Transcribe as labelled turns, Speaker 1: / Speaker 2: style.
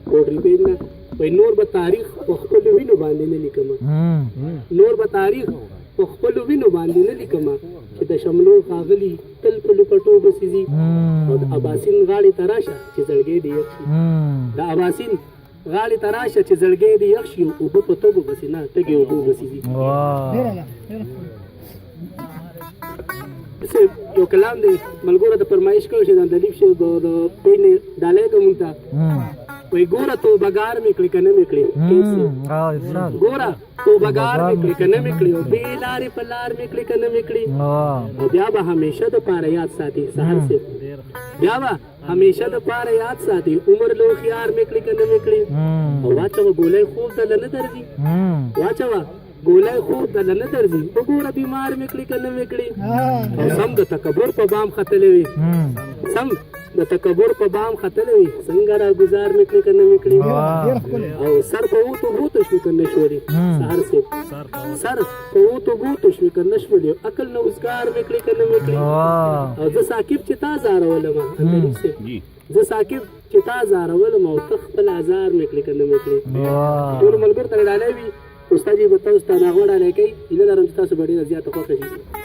Speaker 1: کوټري پیج نه وایي نور به تاریخ په خپلو وینو باندې نه لیکمه نور به تاریخ په خپلو وینو باندې نه لیکمه چې د شملو ښاغلي تل په لپټو بسیزي او د اباسین غاړې ته راشه چې زړګی دې یخ شي د اباسین غاړې ته راشه چې زړګی دې یخ شي اوبه په تږو بسي نه تږې اوبو بسیزي یو کلام دی ملګرو ته فرمایش کوي چې د دلیب شه د پیج نه ډالۍ کوم ته وای ګوره تو بګار مې کړی کنه مې کړی ګوره تو بګار مې کړی کنه مې کړی او بې لارې په لار مې کړی کنه مې کړی او بیا به همیشه د پاره یاد ساتي سهار سے بیا به همیشه د پاره یاد ساتي عمر لو خيار مې کړی کنه مې کړی او واچو ګولای خوب دل نه درځي واچو ګولای خوب دل نه درځي وګوره بیمار مې کړی کنه مې کړی او سم د تکبر په بام ختلې وي سم د تکبر په بام ختلې وي څنګه را گزار مې کړی کنه مې کړی او سر په وته بوته شو کنه شوري سهار سے سر په وته بوته شو کنه شوري عقل نو اسکار مې کړی کنه مې کړی او زه ساکب چې تا زارولم اندري سے زه ساکب چې تا زارولم او تخپل ازار مې کړی کنه مې کړی ټول ملګر ته ډالۍ وي استاد جی بتاو ستانه غوړه لکه اله درم تاسو ډیره زیاته خوښه شي